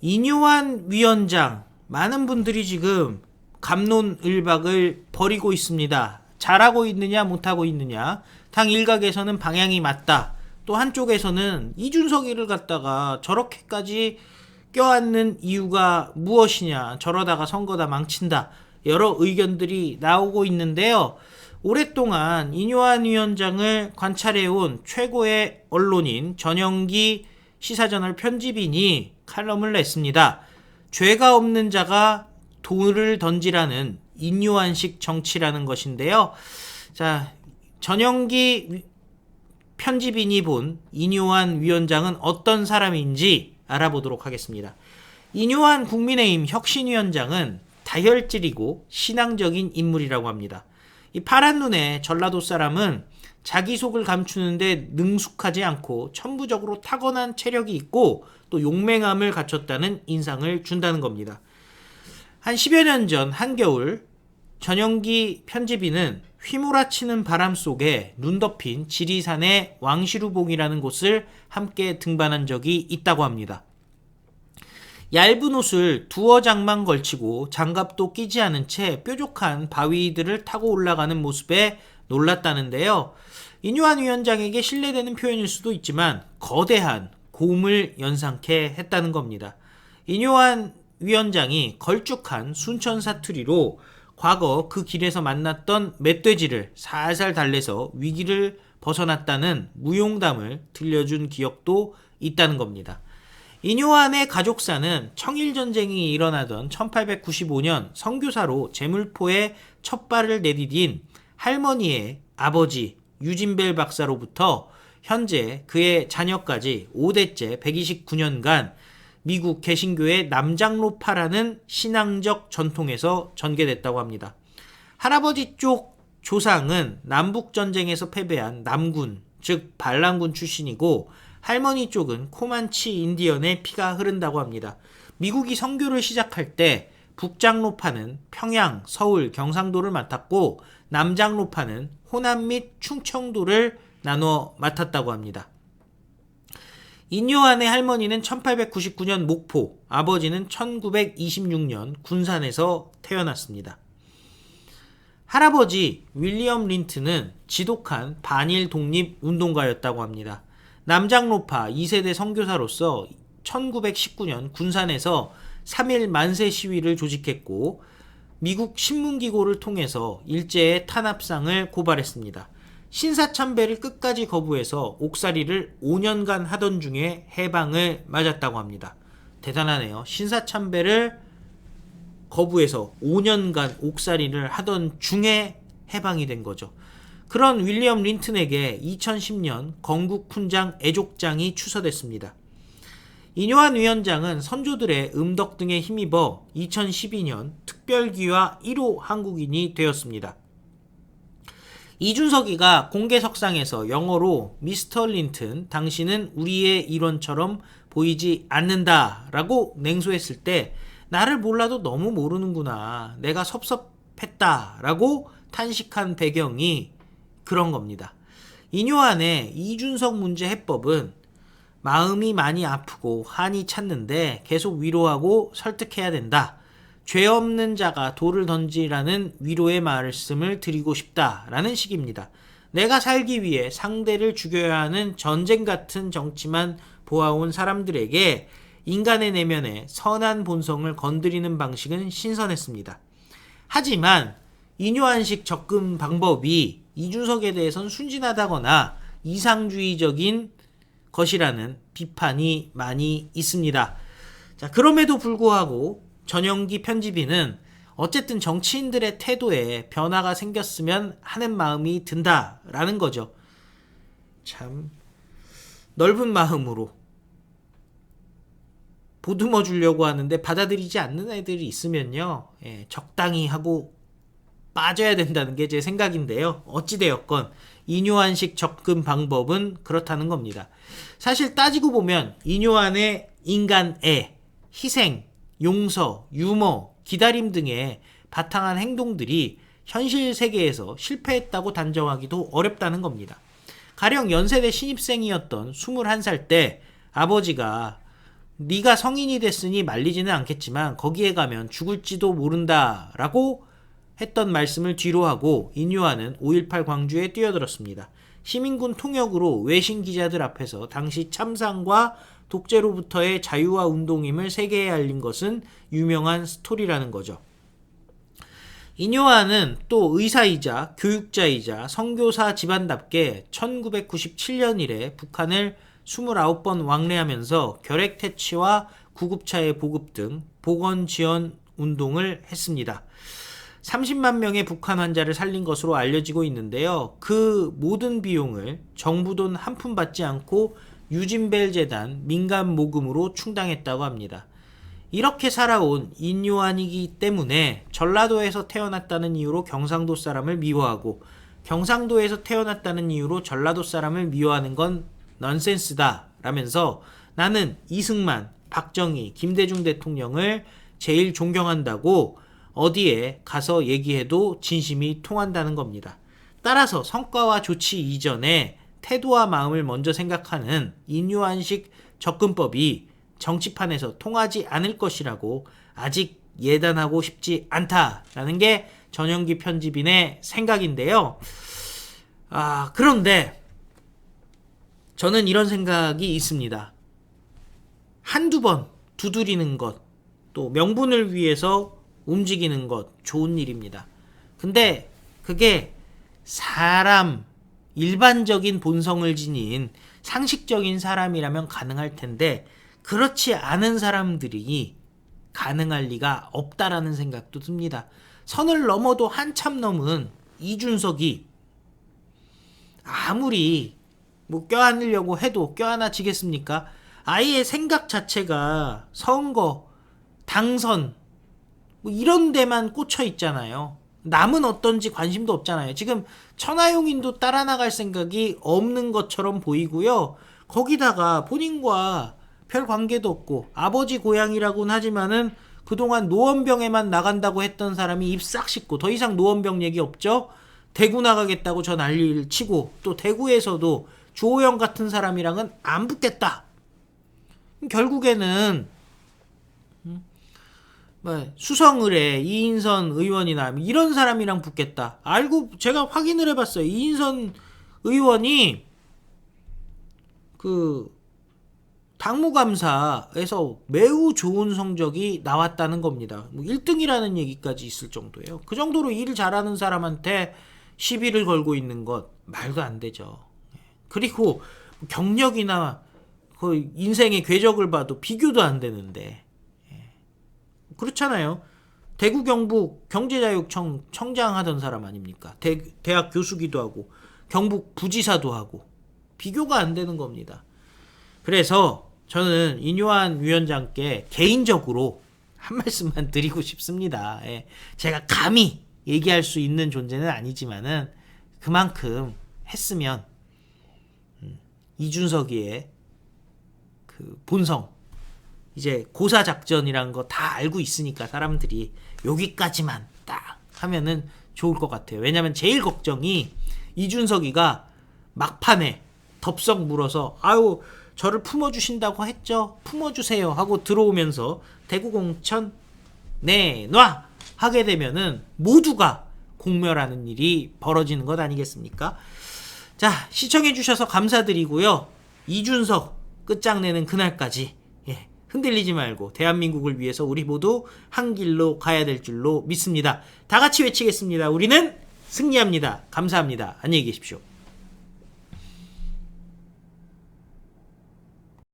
이뇨한 위원장, 많은 분들이 지금 갑론을박을 벌이고 있습니다. 잘하고 있느냐 못하고 있느냐, 당 일각에서는 방향이 맞다, 또 한쪽에서는 이준석이를 갖다가 저렇게까지 껴안는 이유가 무엇이냐, 저러다가 선거다 망친다, 여러 의견들이 나오고 있는데요. 오랫동안 이뇨한 위원장을 관찰해온 최고의 언론인 전영기 시사저널 편집인이 칼럼을 냈습니다. 죄가 없는 자가 돌을 던지라는 이뇨한식 정치라는 것인데요. 자, 전영기 편집인이 본 이뇨한 위원장은 어떤 사람인지 알아보도록 하겠습니다. 이뇨한 국민의힘 혁신위원장은 다혈질이고 신앙적인 인물이라고 합니다. 이 파란 눈의 전라도 사람은 자기 속을 감추는데 능숙하지 않고 천부적으로 타고난 체력이 있고 또 용맹함을 갖췄다는 인상을 준다는 겁니다. 한 10여 년 전 한겨울 전영기 편집인은 휘몰아치는 바람 속에 눈 덮인 지리산의 왕시루봉이라는 곳을 함께 등반한 적이 있다고 합니다. 얇은 옷을 두어 장만 걸치고 장갑도 끼지 않은 채 뾰족한 바위들을 타고 올라가는 모습에 놀랐다는데요. 이뇨한 위원장에게 신뢰되는 표현일 수도 있지만 거대한 곰을 연상케 했다는 겁니다. 이뇨한 위원장이 걸쭉한 순천 사투리로 과거 그 길에서 만났던 멧돼지를 살살 달래서 위기를 벗어났다는 무용담을 들려준 기억도 있다는 겁니다. 이뇨한의 가족사는 청일전쟁이 일어나던 1895년 선교사로 제물포에 첫 발을 내디딘 할머니의 아버지 유진벨 박사로부터 현재 그의 자녀까지 5대째 129년간 미국 개신교의 남장로파라는 신앙적 전통에서 전개됐다고 합니다. 할아버지 쪽 조상은 남북전쟁에서 패배한 남군, 즉 반란군 출신이고 할머니 쪽은 코만치 인디언의 피가 흐른다고 합니다. 미국이 선교를 시작할 때 북장로파는 평양, 서울, 경상도를 맡았고 남장로파는 호남 및 충청도를 나누어 맡았다고 합니다. 이뇨한의 할머니는 1899년 목포, 아버지는 1926년 군산에서 태어났습니다. 할아버지 윌리엄 린트는 지독한 반일 독립 운동가였다고 합니다. 남장로파 2세대 선교사로서 1919년 군산에서 3일 만세 시위를 조직했고 미국 신문기고를 통해서 일제의 탄압상을 고발했습니다. 신사참배를 끝까지 거부해서 옥살이를 5년간 하던 중에 해방을 맞았다고 합니다. 대단하네요. 신사참배를 거부해서 5년간 옥살이를 하던 중에 해방이 된 거죠. 그런 윌리엄 린튼에게 2010년 건국훈장 애족장이 추서됐습니다. 이뇨한 위원장은 선조들의 음덕 등에 힘입어 2012년 특별기와 1호 한국인이 되었습니다. 이준석이가 공개석상에서 영어로 미스터 린튼, 당신은 우리의 일원처럼 보이지 않는다 라고 냉소했을 때 나를 몰라도 너무 모르는구나, 내가 섭섭했다 라고 탄식한 배경이 그런 겁니다. 이뇨한의 이준석 문제 해법은 마음이 많이 아프고 한이 찼는데 계속 위로하고 설득해야 된다. 죄 없는 자가 돌을 던지라는 위로의 말씀을 드리고 싶다라는 식입니다. 내가 살기 위해 상대를 죽여야 하는 전쟁 같은 정치만 보아온 사람들에게 인간의 내면의 선한 본성을 건드리는 방식은 신선했습니다. 하지만 이뇨한식 접근 방법이 이준석에 대해선 순진하다거나 이상주의적인 것이라는 비판이 많이 있습니다. 자, 그럼에도 불구하고 전영기 편집인은 어쨌든 정치인들의 태도에 변화가 생겼으면 하는 마음이 든다라는 거죠. 참 넓은 마음으로 보듬어 주려고 하는데 받아들이지 않는 애들이 있으면요, 적당히 하고 빠져야 된다는 게 제 생각인데요. 어찌되었건 이뇨한식 접근 방법은 그렇다는 겁니다. 사실 따지고 보면 이뇨한의 인간애, 희생, 용서, 유머, 기다림 등의 바탕한 행동들이 현실 세계에서 실패했다고 단정하기도 어렵다는 겁니다. 가령 연세대 신입생이었던 21살 때 아버지가 네가 성인이 됐으니 말리지는 않겠지만 거기에 가면 죽을지도 모른다라고 했던 말씀을 뒤로 하고 인유아는 5.18 광주에 뛰어들었습니다. 시민군 통역으로 외신 기자들 앞에서 당시 참상과 독재로부터의 자유와 운동임을 세계에 알린 것은 유명한 스토리라는 거죠. 인요아는 또 의사이자 교육자이자 선교사 집안답게 1997년 이래 북한을 29번 왕래하면서 결핵 퇴치와 구급차의 보급 등 보건 지원 운동을 했습니다. 30만 명의 북한 환자를 살린 것으로 알려지고 있는데요. 그 모든 비용을 정부 돈 한 푼 받지 않고 유진벨 재단 민간 모금으로 충당했다고 합니다. 이렇게 살아온 인요한이기 때문에 전라도에서 태어났다는 이유로 경상도 사람을 미워하고 경상도에서 태어났다는 이유로 전라도 사람을 미워하는 건 넌센스다 라면서 나는 이승만, 박정희, 김대중 대통령을 제일 존경한다고 어디에 가서 얘기해도 진심이 통한다는 겁니다. 따라서 성과와 조치 이전에 태도와 마음을 먼저 생각하는 인요한식 접근법이 정치판에서 통하지 않을 것이라고 아직 예단하고 싶지 않다라는 게 전영기 편집인의 생각인데요. 그런데 저는 이런 생각이 있습니다. 한두 번 두드리는 것, 또 명분을 위해서 움직이는 것 좋은 일입니다. 근데 그게 사람, 일반적인 본성을 지닌 상식적인 사람이라면 가능할 텐데 그렇지 않은 사람들이 가능할 리가 없다라는 생각도 듭니다. 선을 넘어도 한참 넘은 이준석이 아무리 껴안으려고 해도 껴안아지겠습니까? 아예 생각 자체가 선거, 당선 이런 데만 꽂혀 있잖아요. 남은 어떤지 관심도 없잖아요. 지금 천하용인도 따라 나갈 생각이 없는 것처럼 보이고요. 거기다가 본인과 별 관계도 없고 아버지 고향이라고는 하지만은 그동안 노원병에만 나간다고 했던 사람이 입 싹 씻고 더 이상 노원병 얘기 없죠? 대구 나가겠다고 저 난리를 치고 또 대구에서도 주호영 같은 사람이랑은 안 붙겠다. 결국에는 수성을에 이인선 의원이나 이런 사람이랑 붙겠다. 알고 제가 확인을 해봤어요. 이인선 의원이 당무감사에서 매우 좋은 성적이 나왔다는 겁니다. 1등이라는 얘기까지 있을 정도예요. 그 정도로 일을 잘하는 사람한테 시비를 걸고 있는 것 말도 안 되죠. 그리고 경력이나 그 인생의 궤적을 봐도 비교도 안 되는데 그렇잖아요. 대구 경북 경제자유청 청장 하던 사람 아닙니까? 대학 교수기도 하고 경북 부지사도 하고 비교가 안 되는 겁니다. 그래서 저는 인요한 위원장께 개인적으로 한 말씀만 드리고 싶습니다. 제가 감히 얘기할 수 있는 존재는 아니지만은 그만큼 했으면 이준석이의 그 본성 이제 고사작전이란 거 다 알고 있으니까 사람들이 여기까지만 딱 하면은 좋을 것 같아요. 왜냐면 제일 걱정이 이준석이가 막판에 덥석 물어서 아유 저를 품어주신다고 했죠. 품어주세요 하고 들어오면서 대구공천 내놔 하게 되면은 모두가 공멸하는 일이 벌어지는 것 아니겠습니까? 자, 시청해주셔서 감사드리고요. 이준석 끝장내는 그날까지 흔들리지 말고 대한민국을 위해서 우리 모두 한 길로 가야 될 줄로 믿습니다. 다 같이 외치겠습니다. 우리는 승리합니다. 감사합니다. 안녕히 계십시오.